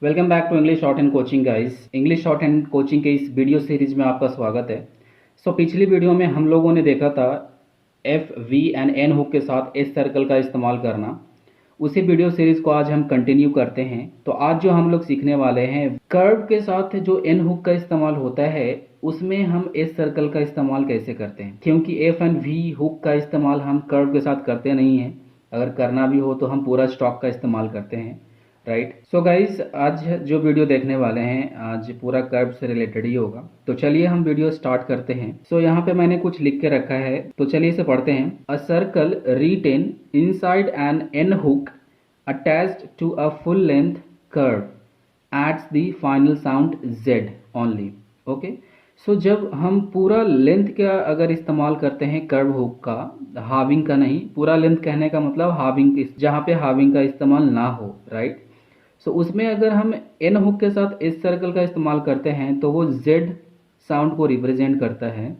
Welcome back to English short and coaching guys. English short and coaching के इस video series में आपका स्वागत है। पिछली वीडियो में हम लोगों ने देखा था F V and N hook के साथ एस सर्कल का इस्तेमाल करना। उसी वीडियो सीरीज को आज हम कंटिन्यू करते हैं। तो आज जो हम लोग सीखने वाले हैं, कर्व के साथ जो एन हुक का इस्तेमाल होता है उसमें हम एस सर्कल का इस्तेमाल कैसे करते हैं, क्योंकि एफ एंड वी हुक का इस्तेमाल हम कर्व के साथ करते नहीं हैं। अगर करना भी हो तो हम पूरा स्टॉक का इस्तेमाल करते हैं, राइट। सो गाइज, आज जो वीडियो देखने वाले हैं आज पूरा कर्व से रिलेटेड ही होगा। तो चलिए हम वीडियो स्टार्ट करते हैं। यहाँ पे मैंने कुछ लिख के रखा है, तो चलिए इसे पढ़ते हैं। A circle written inside an N hook attached to a full length curve adds the final sound Z only. Okay, जब हम पूरा लेंथ का अगर इस्तेमाल करते हैं कर्व हुक का, हाविंग का नहीं, पूरा लेंथ कहने का मतलब हाविंग, जहाँ पे हाविंग का इस्तेमाल ना हो, राइट। उसमें अगर हम एन हुक के साथ एस सर्कल का इस्तेमाल करते हैं तो वो जेड साउंड को रिप्रेजेंट करता है।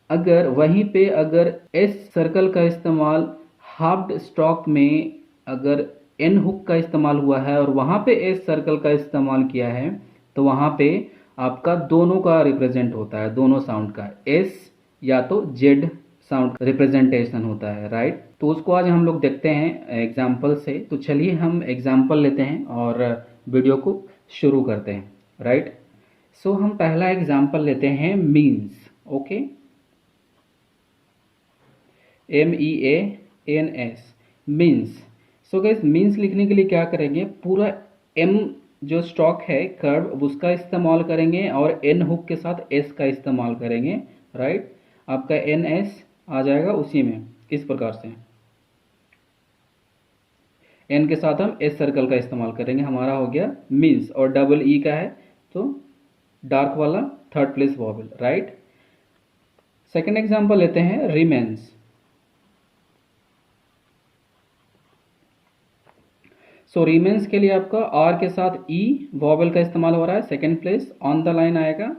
अगर वहीं पे अगर एस सर्कल का इस्तेमाल हाफ्ड स्टॉक में अगर एन हुक का इस्तेमाल हुआ है और वहाँ पे एस सर्कल का इस्तेमाल किया है तो वहाँ पे आपका दोनों का रिप्रेजेंट होता है, दोनों साउंड का, एस या तो जेड साउंड रिप्रेजेंटेशन होता है, राइट। तो उसको आज हम लोग देखते हैं एग्जाम्पल से। तो चलिए हम एग्जाम्पल लेते हैं और वीडियो को शुरू करते हैं, राइट। हम पहला एग्जाम्पल लेते हैं means. Okay, MEANS, means. Guys, means लिखने के लिए क्या करेंगे, पूरा एम जो स्टॉक है कर्व उसका इस्तेमाल करेंगे और एन हुक के साथ एस का इस्तेमाल करेंगे, राइट। आपका NS आ जाएगा उसी में, इस प्रकार से एन के साथ हम एस सर्कल का इस्तेमाल करेंगे। हमारा हो गया मीन्स, और डबल ई का है तो डार्क वाला third place vowel, right. Second example लेते हैं रिमेन्स। रिमेन्स के लिए आपका आर के साथ ई वॉवेल का इस्तेमाल हो रहा है, second place on the line आएगा।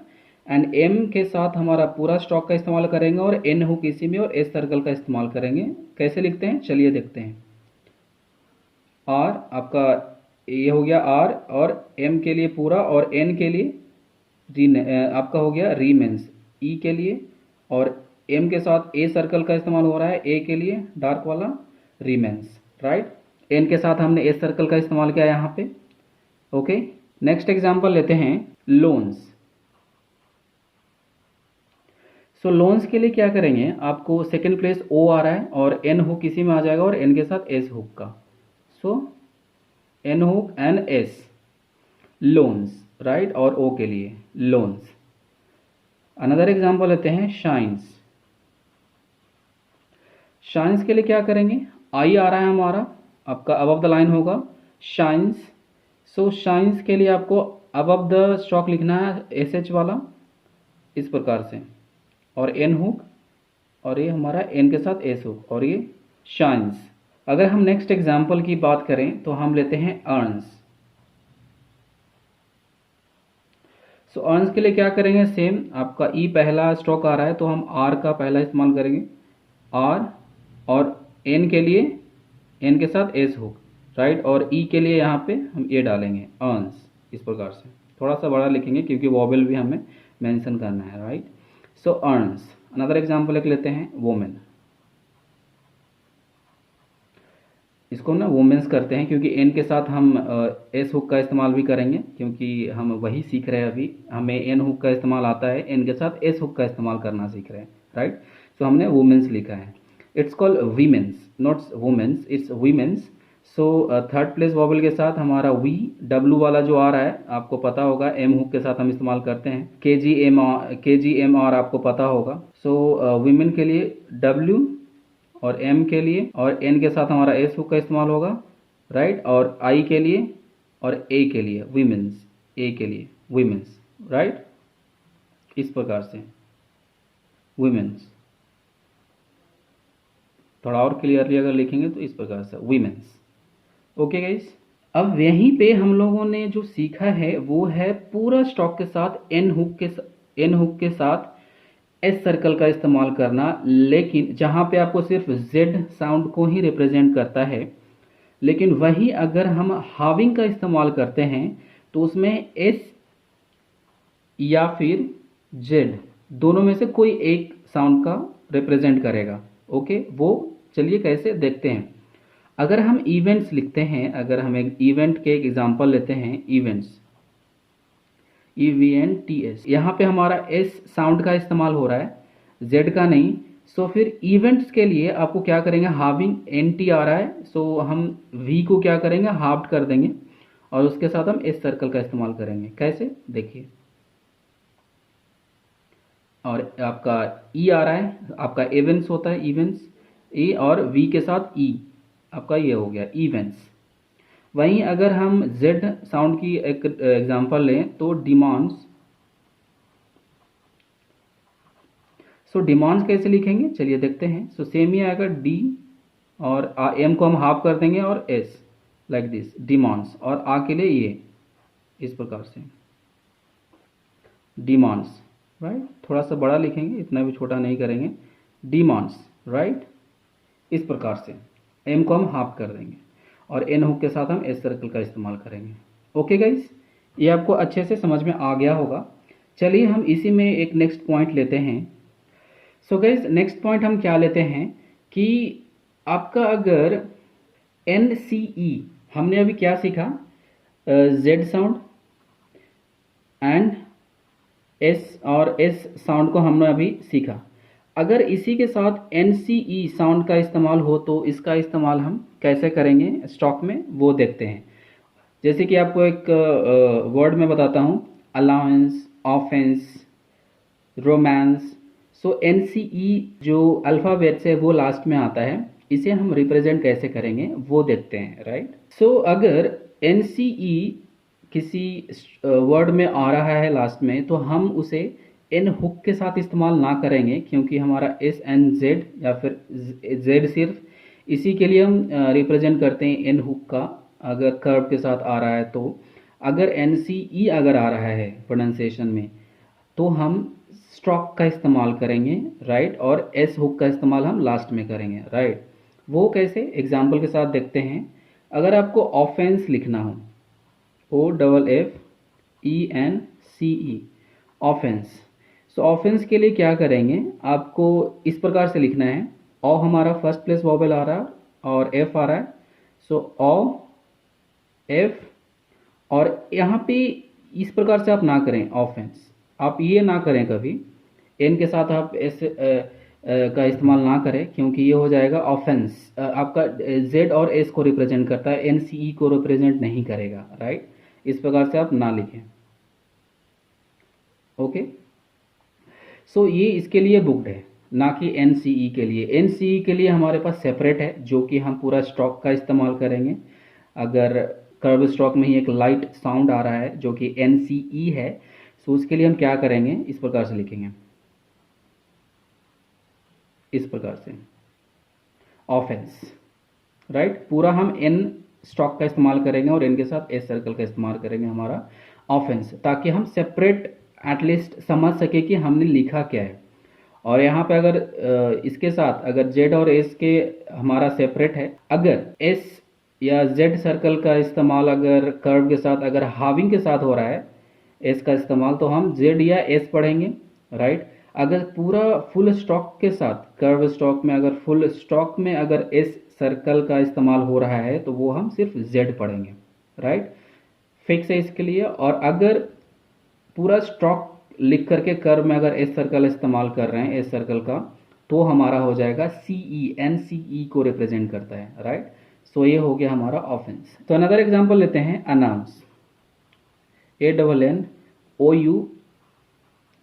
एंड एम के साथ हमारा पूरा स्टॉक का इस्तेमाल करेंगे और एन हुक इसी में और एस सर्कल का इस्तेमाल करेंगे। कैसे लिखते हैं चलिए देखते हैं। आर आपका ये हो गया आर, और एम के लिए पूरा, और एन के लिए आपका हो गया रीमेंस ई के लिए, और एम के साथ ए सर्कल का इस्तेमाल हो रहा है, ए के लिए डार्क वाला रीमेंस, राइट। एन के साथ हमने एस सर्कल का इस्तेमाल किया यहाँ पे। ओके, नेक्स्ट एग्जांपल लेते हैं लोन्स। लोन्स के लिए क्या करेंगे, आपको सेकेंड प्लेस ओ आ रहा है और एन हुक इसी में आ जाएगा और एन के साथ एस हुक का। N hook and S, loans, right, और ओ के लिए लोन्स। अनदर एग्जांपल लेते हैं शाइन्स। शाइन्स के लिए क्या करेंगे, आई आ रहा है हमारा, आपका अबव द लाइन होगा शाइन्स। शाइन्स के लिए आपको अबव द स्टॉक लिखना है एस वाला, इस प्रकार से, और एन हुक, और ये हमारा एन के साथ एस हुक, और ये शाइन्स। अगर हम नेक्स्ट एग्जाम्पल की बात करें तो हम लेते हैं अर्न्स। अर्न्स के लिए क्या करेंगे, सेम, आपका ई पहला स्टॉक आ रहा है तो हम आर का पहला इस्तेमाल करेंगे, आर, और एन के लिए एन के साथ एस हुक, राइट, और ई के लिए यहाँ पे हम ए डालेंगे अर्न्स, इस प्रकार से। थोड़ा सा बड़ा लिखेंगे क्योंकि वॉवेल भी हमें मेंशन करना है, राइट। अर्न्स। अनदर एग्जाम्पल एक लेते हैं वोमेन। इसको ना वुमेन्स करते हैं क्योंकि एन के साथ हम एस हुक का इस्तेमाल भी करेंगे, क्योंकि हम वही सीख रहे हैं अभी, हमें एन हुक का इस्तेमाल आता है, एन के साथ एस हुक का इस्तेमाल करना सीख रहे हैं, राइट। हमने वुमेन्स लिखा है। It's called women's, not womens, it's women's. Third place vowel के साथ हमारा वी, डब्लू वाला जो आ रहा है आपको पता होगा, एम हुक के साथ हम इस्तेमाल करते हैं, KGMR आपको पता होगा। वीमेन के लिए डब्ल्यू और एम के लिए, और एन के साथ हमारा एस हुक का इस्तेमाल होगा, राइट, और आई के लिए और ए के लिए वीमेंस, ए के लिए वीमेंस, राइट, इस प्रकार से वीमेंस। थोड़ा और क्लियरली अगर लिखेंगे तो इस प्रकार से वीमेंस। ओके गाइस, अब यहीं पे हम लोगों ने जो सीखा है वो है पूरा स्टॉक के साथ एन हुक के साथ एस सर्कल का इस्तेमाल करना, लेकिन जहाँ पे आपको सिर्फ जेड साउंड को ही रिप्रेजेंट करता है। लेकिन वही अगर हम हाविंग का इस्तेमाल करते हैं तो उसमें एस या फिर जेड दोनों में से कोई एक साउंड का रिप्रेजेंट करेगा। ओके, वो चलिए कैसे देखते हैं। अगर हम इवेंट्स लिखते हैं, अगर हम एक इवेंट के एक एग्जांपल लेते हैं, इवेंट्स, EVNTS, यहाँ पे हमारा एस साउंड का इस्तेमाल हो रहा है, जेड का नहीं। सो फिर इवेंट्स के लिए आपको क्या करेंगे, हाविंग NT आ रहा है, सो हम V को क्या करेंगे, हाफ्ड कर देंगे और उसके साथ हम एस सर्कल का इस्तेमाल करेंगे। कैसे, देखिए। और आपका ई आ रहा है, आपका इवेंट्स होता है, इवेंट्स ए, और वी के साथ ई, आपका ये हो गया इवेंट्स। वहीं अगर हम जेड साउंड की एक एग्जांपल लें तो डिमांड्स। सो डिमांड्स कैसे लिखेंगे, चलिए देखते हैं। सो सेम ही आएगा, डी और एम को हम हाफ कर देंगे और एस, लाइक दिस, डिमांड्स, और आ के लिए ये इस प्रकार से डिमांड्स, राइट। थोड़ा सा बड़ा लिखेंगे, इतना भी छोटा नहीं करेंगे, डिमांड्स, राइट। इस प्रकार से एम को हम हाफ कर देंगे और एन हुक के साथ हम एस सर्कल का इस्तेमाल करेंगे। ओके गाइस, ये आपको अच्छे से समझ में आ गया होगा। चलिए हम इसी में एक नेक्स्ट पॉइंट लेते हैं। सो गाइस, नेक्स्ट पॉइंट हम क्या लेते हैं कि आपका अगर NCE, हमने अभी क्या सीखा, जेड साउंड एंड एस और एस साउंड को हमने अभी सीखा। अगर इसी के साथ NCE साउंड का इस्तेमाल हो तो इसका इस्तेमाल हम कैसे करेंगे स्टॉक में, वो देखते हैं। जैसे कि आपको एक वर्ड में बताता हूँ, अलाउंस, ऑफेंस, रोमांस। सो NCE जो अल्फ़ाबेट से वो लास्ट में आता है, इसे हम रिप्रेजेंट कैसे करेंगे वो देखते हैं, राइट। सो अगर NCE किसी वर्ड में आ रहा है लास्ट में, तो हम उसे एन हुक के साथ इस्तेमाल ना करेंगे, क्योंकि हमारा एस एन जेड या फिर जेड सिर्फ इसी के लिए हम रिप्रेजेंट करते हैं एन हुक का, अगर कर्व के साथ आ रहा है तो। अगर NCE अगर आ रहा है प्रोनाउंसिएशन में, तो हम स्ट्रोक का इस्तेमाल करेंगे, राइट, और एस हुक का इस्तेमाल हम लास्ट में करेंगे, राइट। वो कैसे, एग्जाम्पल के साथ देखते हैं। अगर आपको ऑफेंस लिखना हो, OFFENCE, ऑफेंस। सो ऑफेंस के लिए क्या करेंगे, आपको इस प्रकार से लिखना है। ओ हमारा फर्स्ट प्लेस वॉवेल आ रहा है और एफ आ रहा है, सो ओ एफ। और यहाँ पे इस प्रकार से आप ना करें ऑफेंस, आप ये ना करें कभी, एन के साथ आप एस का इस्तेमाल ना करें, क्योंकि ये हो जाएगा ऑफेंस। आपका जेड और एस को रिप्रेजेंट करता है, NCE को रिप्रेजेंट नहीं करेगा, राइट। इस प्रकार से आप ना लिखें। ओके, सो ये इसके लिए बुक्ड है, ना कि NCE के लिए। NCE के लिए हमारे पास सेपरेट है, जो कि हम पूरा स्ट्रोक का इस्तेमाल करेंगे। अगर कर्व स्ट्रोक में ही एक लाइट साउंड आ रहा है जो कि NCE है, सो उसके लिए हम क्या करेंगे, इस प्रकार से लिखेंगे, इस प्रकार से ऑफेंस, राइट। पूरा हम एन स्टॉक का इस्तेमाल करेंगे और एन के साथ एस सर्कल का इस्तेमाल करेंगे, हमारा ऑफेंस, ताकि हम सेपरेट एटलीस्ट समझ सके कि हमने लिखा क्या है। और यहाँ पे अगर इसके साथ अगर जेड और एस के हमारा सेपरेट है, अगर एस या जेड सर्कल का इस्तेमाल अगर कर्व के साथ, अगर हाविंग के साथ हो रहा है एस का इस्तेमाल, तो हम जेड या एस पढ़ेंगे, राइट। अगर पूरा फुल स्टॉक के साथ, कर्व स्टॉक में अगर फुल स्टॉक में अगर एस सर्कल का इस्तेमाल हो रहा है, तो वो हम सिर्फ जेड पढ़ेंगे, राइट। फिक्स है इसके लिए। और अगर पूरा स्टॉक लिख करके कर्व में अगर एस सर्कल इस्तेमाल कर रहे हैं, एस सर्कल का, तो हमारा हो जाएगा CE, NCE को रिप्रेजेंट करता है, राइट। सो ये हो गया हमारा ऑफेंस। तो अनदर एग्जांपल लेते हैं, अनाउंस,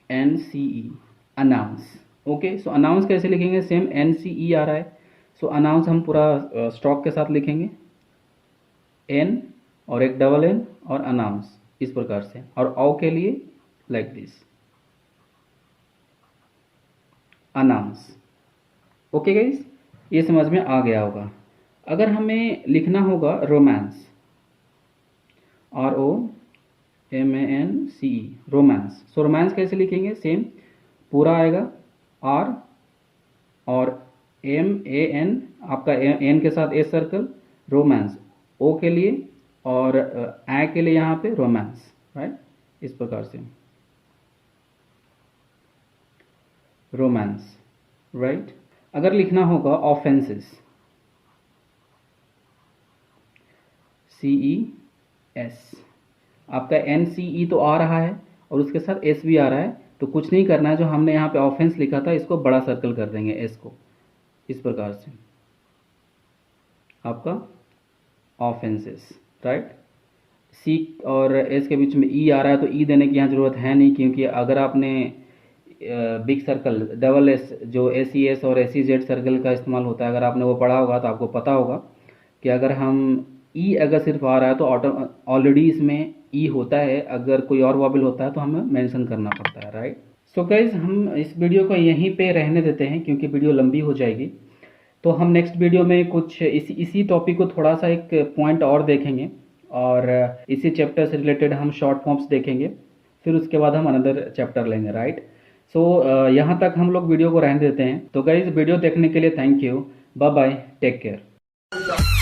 ANNOUNCE, अनाउंस। ओके, सो अनाउंस कैसे लिखेंगे, सेम NCE आ रहा है, सो अनाउंस हम पूरा स्टॉक के साथ लिखेंगे, N और एक डबल N और अनाउंस, इस प्रकार से। और ओ के लिए like this, announce. Okay guys, ये समझ में आ गया होगा। अगर हमें लिखना होगा रोमांस, ROMANCE, रोमांस। सो रोमांस कैसे लिखेंगे, सेम पूरा आएगा R और MAN, आपका N के साथ एस सर्कल, रोमांस। ओ के लिए और ए के लिए यहाँ पे रोमांस, राइट, इस प्रकार से रोमांस, राइट। अगर लिखना होगा ऑफेंसेस, CES, आपका NCE तो आ रहा है और उसके साथ S भी आ रहा है, तो कुछ नहीं करना है, जो हमने यहाँ पे ऑफेंस लिखा था इसको बड़ा सर्कल कर देंगे, S को, इस प्रकार से आपका ऑफेंसेस, राइट। C और S के बीच में E आ रहा है, तो E देने की यहाँ ज़रूरत है नहीं, क्योंकि अगर आपने बिग सर्कल डबल S जो SES और SEZ सर्कल का इस्तेमाल होता है, अगर आपने वो पढ़ा होगा तो आपको पता होगा कि अगर हम E अगर सिर्फ आ रहा है तो ऑलरेडी इसमें E होता है, अगर कोई और वॉबल होता है तो हमें मेंशन करना पड़ता है, राइट। सो गाइज हम इस वीडियो को यहीं पे रहने देते हैं, क्योंकि वीडियो लंबी हो जाएगी। तो हम नेक्स्ट वीडियो में कुछ इसी टॉपिक को थोड़ा सा एक पॉइंट और देखेंगे, और इसी चैप्टर से रिलेटेड हम शॉर्ट फॉर्म्स देखेंगे, फिर उसके बाद हम अनदर चैप्टर लेंगे, राइट। सो यहाँ तक हम लोग वीडियो को रहने देते हैं। तो गाइज वीडियो देखने के लिए thank you, bye bye, take care.